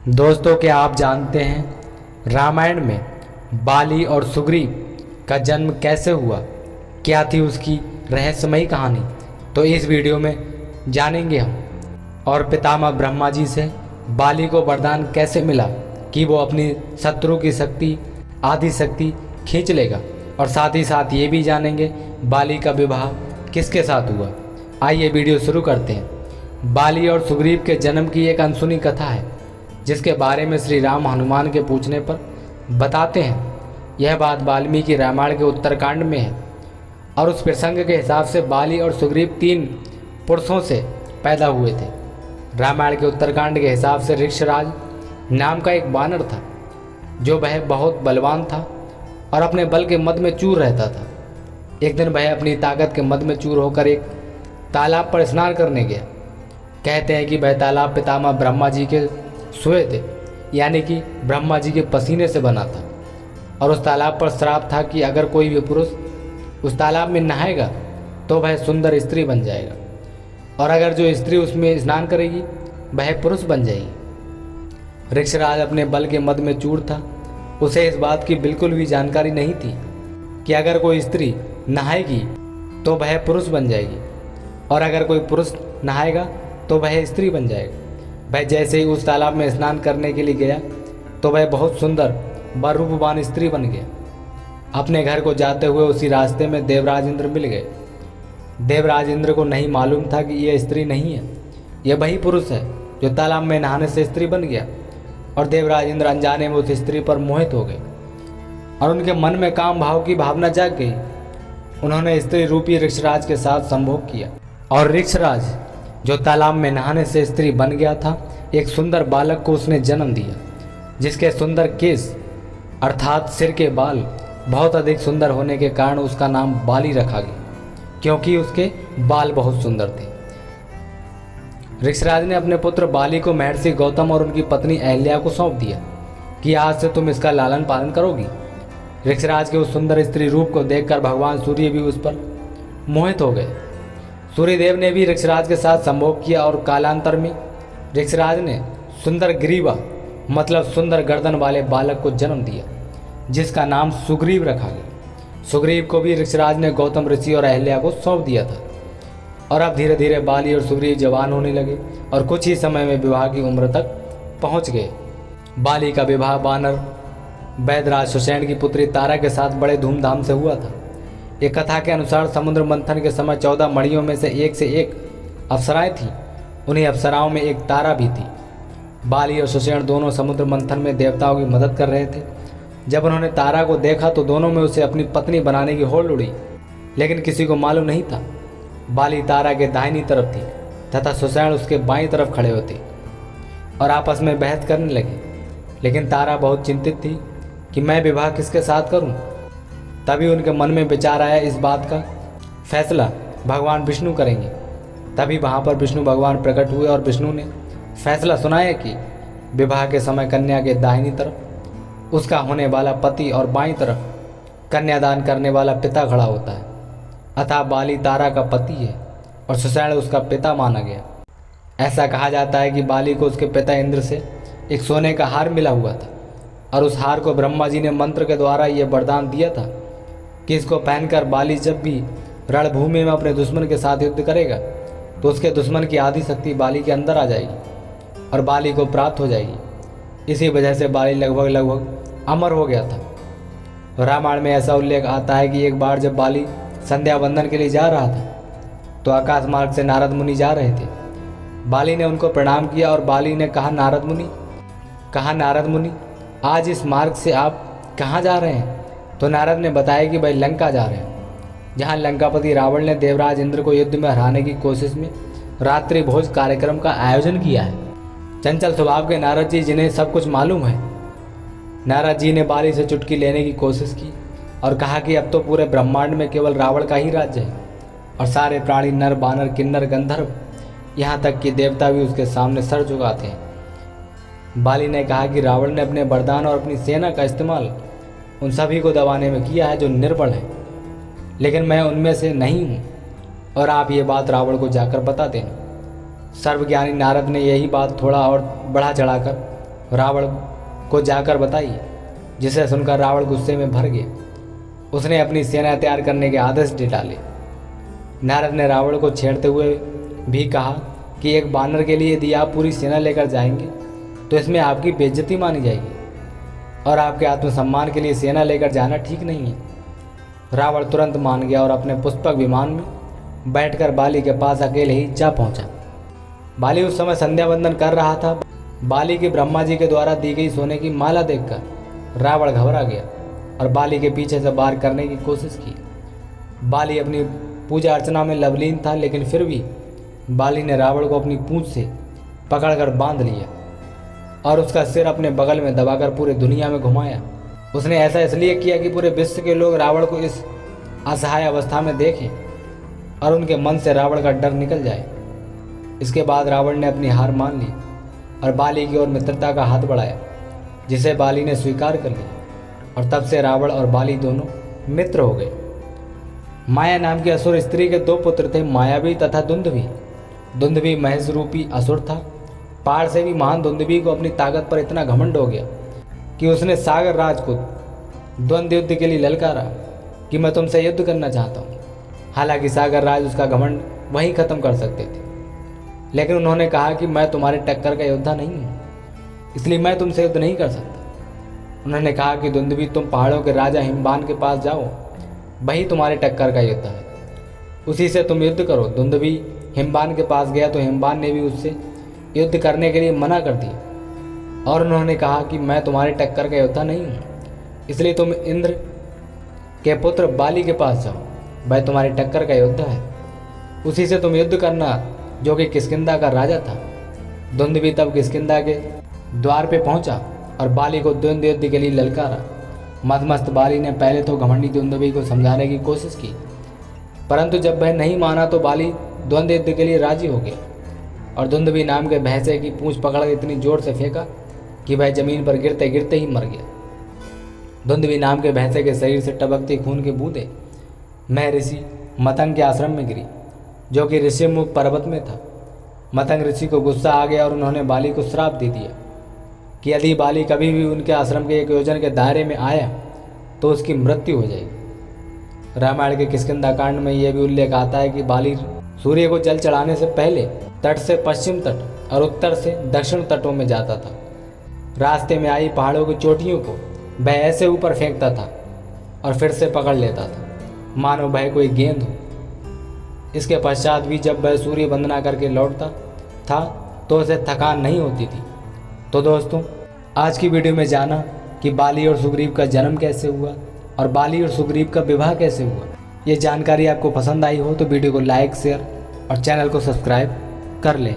दोस्तों, क्या आप जानते हैं रामायण में बाली और सुग्रीव का जन्म कैसे हुआ? क्या थी उसकी रहस्यमयी कहानी? तो इस वीडियो में जानेंगे हम। और पितामह ब्रह्मा जी से बाली को वरदान कैसे मिला कि वो अपनी शत्रु की शक्ति आदि शक्ति खींच लेगा। और साथ ही साथ ये भी जानेंगे बाली का विवाह किसके साथ हुआ। आइए वीडियो शुरू करते हैं। बाली और सुग्रीव के जन्म की एक अनसुनी कथा है जिसके बारे में श्री राम हनुमान के पूछने पर बताते हैं। यह बात वाल्मीकि रामायण के उत्तरकांड में है और उस प्रसंग के हिसाब से बाली और सुग्रीव 3 पुरुषों से पैदा हुए थे। रामायण के उत्तरकांड के हिसाब से ऋक्षराज नाम का एक वानर था जो वह बहुत बलवान था और अपने बल के मद में चूर रहता था। एक दिन वह अपनी ताकत के मद में चूर होकर एक तालाब पर स्नान करने गया। कहते हैं कि वह तालाब पितामह ब्रह्मा जी के सोए थे, यानी कि ब्रह्मा जी के पसीने से बना था। और उस तालाब पर श्राप था कि अगर कोई भी पुरुष उस तालाब में नहाएगा तो वह सुंदर स्त्री बन जाएगा, और अगर जो स्त्री उसमें स्नान करेगी वह पुरुष बन जाएगी। ऋक्षराज अपने बल के मद में चूर था। उसे इस बात की बिल्कुल भी जानकारी नहीं थी कि अगर कोई स्त्री नहाएगी तो वह पुरुष बन जाएगी, और अगर कोई पुरुष नहाएगा तो वह स्त्री बन जाएगा। वह जैसे ही उस तालाब में स्नान करने के लिए गया तो वह बहुत सुंदर व रूपवान स्त्री बन गया। अपने घर को जाते हुए उसी रास्ते में देवराज इंद्र मिल गए। देवराज इंद्र को नहीं मालूम था कि यह स्त्री नहीं है, यह वही पुरुष है जो तालाब में नहाने से स्त्री बन गया। और देवराज इंद्र अनजाने में उस स्त्री पर मोहित हो गए और उनके मन में काम भाव की भावना जाग गई। उन्होंने स्त्री रूपी ऋक्षराज के साथ संभोग किया और ऋक्षराज जो तालाब में नहाने से स्त्री बन गया था, एक सुंदर बालक को उसने जन्म दिया जिसके सुंदर केस अर्थात सिर के बाल बहुत अधिक सुंदर होने के कारण उसका नाम बाली रखा गया, क्योंकि उसके बाल बहुत सुंदर थे। ऋक्षराज ने अपने पुत्र बाली को महर्षि गौतम और उनकी पत्नी अहल्या को सौंप दिया कि आज से तुम इसका लालन पालन करोगी। ऋक्षराज के उस सुंदर स्त्री रूप को देखकर भगवान सूर्य भी उस पर मोहित हो गए। सूर्यदेव ने भी ऋक्षराज के साथ संभोग किया और कालांतर में ऋक्षराज ने सुंदर ग्रीवा मतलब सुंदर गर्दन वाले बालक को जन्म दिया जिसका नाम सुग्रीव रखा गया। सुग्रीव को भी ऋक्षराज ने गौतम ऋषि और अहल्या को सौंप दिया था। और अब धीरे धीरे बाली और सुग्रीव जवान होने लगे और कुछ ही समय में विवाह की उम्र तक पहुंच गए। बाली का विवाह वानर वैदराज सुषेण की पुत्री तारा के साथ बड़े धूमधाम से हुआ था। एक कथा के अनुसार समुद्र मंथन के समय 14 मणियों में से एक अप्सराएं थीं। उन्हीं अप्सराओं में एक तारा भी थी। बाली और सुषेण दोनों समुद्र मंथन में देवताओं की मदद कर रहे थे। जब उन्होंने तारा को देखा तो दोनों में उसे अपनी पत्नी बनाने की होड़ उड़ी, लेकिन किसी को मालूम नहीं था। बाली तारा के दाहिनी तरफ थी तथा सुषेण उसके बाईं तरफ खड़े होते और आपस में बहस करने लगे। लेकिन तारा बहुत चिंतित थी कि मैं विवाह किसके साथ करूं। तभी उनके मन में विचार आया, इस बात का फैसला भगवान विष्णु करेंगे। तभी वहाँ पर विष्णु भगवान प्रकट हुए और विष्णु ने फैसला सुनाया कि विवाह के समय कन्या के दाहिनी तरफ उसका होने वाला पति और बाईं तरफ कन्यादान करने वाला पिता खड़ा होता है। अतः बाली तारा का पति है और सुषेण उसका पिता माना गया। ऐसा कहा जाता है कि बाली को उसके पिता इंद्र से एक सोने का हार मिला हुआ था और उस हार को ब्रह्मा जी ने मंत्र के द्वारा ये वरदान दिया था कि इसको पहनकर बाली जब भी रणभूमि में अपने दुश्मन के साथ युद्ध करेगा तो उसके दुश्मन की आधी शक्ति बाली के अंदर आ जाएगी और बाली को प्राप्त हो जाएगी। इसी वजह से बाली लगभग अमर हो गया था। रामायण में ऐसा उल्लेख आता है कि एक बार जब बाली संध्या वंदन के लिए जा रहा था तो आकाश मार्ग से नारद मुनि जा रहे थे। बाली ने उनको प्रणाम किया और बाली ने कहा, नारद मुनि आज इस मार्ग से आप कहाँ जा रहे हैं? तो नारद ने बताया कि भाई लंका जा रहे हैं, जहाँ लंकापति रावण ने देवराज इंद्र को युद्ध में हराने की कोशिश में रात्रि भोज कार्यक्रम का आयोजन किया है। चंचल स्वभाव के नारद जी, जिन्हें सब कुछ मालूम है, नारद जी ने बाली से चुटकी लेने की कोशिश की और कहा कि अब तो पूरे ब्रह्मांड में केवल रावण का ही राज्य है और सारे प्राणी नर बानर किन्नर गंधर्व यहाँ तक कि देवता भी उसके सामने सर झुकाते हैं। बाली ने कहा कि रावण ने अपने वरदान और अपनी सेना का इस्तेमाल उन सभी को दबाने में किया है जो निर्बल हैं, लेकिन मैं उनमें से नहीं हूँ और आप ये बात रावण को जाकर बता देना। सर्वज्ञानी नारद ने यही बात थोड़ा और बढ़ा चढ़ाकर रावण को जाकर बताइए। जिसे सुनकर रावण गुस्से में भर गया। उसने अपनी सेना तैयार करने के आदेश दे डाले। नारद ने रावण को छेड़ते हुए भी कहा कि एक बानर के लिए यदि आप पूरी सेना लेकर जाएंगे तो इसमें आपकी बेइज्जती मानी जाएगी और आपके आत्मसम्मान के लिए सेना लेकर जाना ठीक नहीं है। रावण तुरंत मान गया और अपने पुष्पक विमान में बैठकर बाली के पास अकेले ही जा पहुंचा। बाली उस समय संध्या वंदन कर रहा था। बाली की ब्रह्मा जी के द्वारा दी गई सोने की माला देखकर रावण घबरा गया और बाली के पीछे से वार करने की कोशिश की। बाली अपनी पूजा अर्चना में लवलीन था, लेकिन फिर भी बाली ने रावण को अपनी पूंछ से पकड़कर बांध लिया और उसका सिर अपने बगल में दबाकर पूरी दुनिया में घुमाया। उसने ऐसा इसलिए किया कि पूरे विश्व के लोग रावण को इस असहाय अवस्था में देखें और उनके मन से रावण का डर निकल जाए। इसके बाद रावण ने अपनी हार मान ली और बाली की ओर मित्रता का हाथ बढ़ाया, जिसे बाली ने स्वीकार कर लिया और तब से रावण और बाली दोनों मित्र हो गए। माया नाम की असुर स्त्री के 2 पुत्र थे, मायावी तथा दुंदुभी। दुंदुभी महेश रूपी असुर था। पहाड़ से भी महान दुंदुभी को अपनी ताकत पर इतना घमंड हो गया कि उसने सागर राज को द्वंद्व युद्ध के लिए ललकारा कि मैं तुमसे युद्ध करना चाहता हूँ। हालांकि सागर राज उसका घमंड वहीं खत्म कर सकते थे, लेकिन उन्होंने कहा कि मैं तुम्हारे टक्कर का योद्धा नहीं हूँ, इसलिए मैं तुमसे युद्ध नहीं कर सकता। उन्होंने कहा कि दुंदुभी तुम पहाड़ों के राजा हिमबान के पास जाओ, वही तुम्हारे टक्कर का योद्धा है, उसी से तुम युद्ध करो। दुंदुभी हिमबान के पास गया तो हिमबान ने भी उससे युद्ध करने के लिए मना कर दिया और उन्होंने कहा कि मैं तुम्हारे टक्कर का योद्धा नहीं हूँ, इसलिए तुम इंद्र के पुत्र बाली के पास जाओ, वह तुम्हारे टक्कर का योद्धा है, उसी से तुम युद्ध करना, जो कि किष्किंधा का राजा था। दुंदुभी तब किष्किंधा के द्वार पे पहुंचा और बाली को द्वंद्व युद्ध के लिए ललकारा। मदमस्त बाली ने पहले तो घमंडी दुंदुभी को समझाने की कोशिश की, परंतु जब वह नहीं माना तो बाली द्वंद्व युद्ध के लिए राजी हो गया और दुंदुभी नाम के भैंसे की पूंछ पकड़कर इतनी जोर से फेंका कि वह जमीन पर गिरते गिरते ही मर गया। दुंदुभी नाम के भैंसे के शरीर से टपकती खून के बूंदे मैं ऋषि मतंग के आश्रम में गिरी, जो कि ऋषिमुख पर्वत में था। मतंग ऋषि को गुस्सा आ गया और उन्होंने बाली को श्राप दे दिया कि यदि बाली कभी भी उनके आश्रम के 1 योजन के दायरे में आया तो उसकी मृत्यु हो जाएगी। रामायण के किष्किंधा कांड में यह भी उल्लेख आता है कि बाली सूर्य को जल चढ़ाने से पहले तट से पश्चिम तट और उत्तर से दक्षिण तटों में जाता था। रास्ते में आई पहाड़ों की चोटियों को वह ऐसे ऊपर फेंकता था और फिर से पकड़ लेता था, मानो वह कोई गेंद हो। इसके पश्चात भी जब वह सूर्य वंदना करके लौटता था तो उसे थकान नहीं होती थी। तो दोस्तों, आज की वीडियो में जाना कि बाली और सुग्रीव का जन्म कैसे हुआ और बाली और सुग्रीव का विवाह कैसे हुआ। ये जानकारी आपको पसंद आई हो तो वीडियो को लाइक, शेयर और चैनल को सब्सक्राइब कर लें।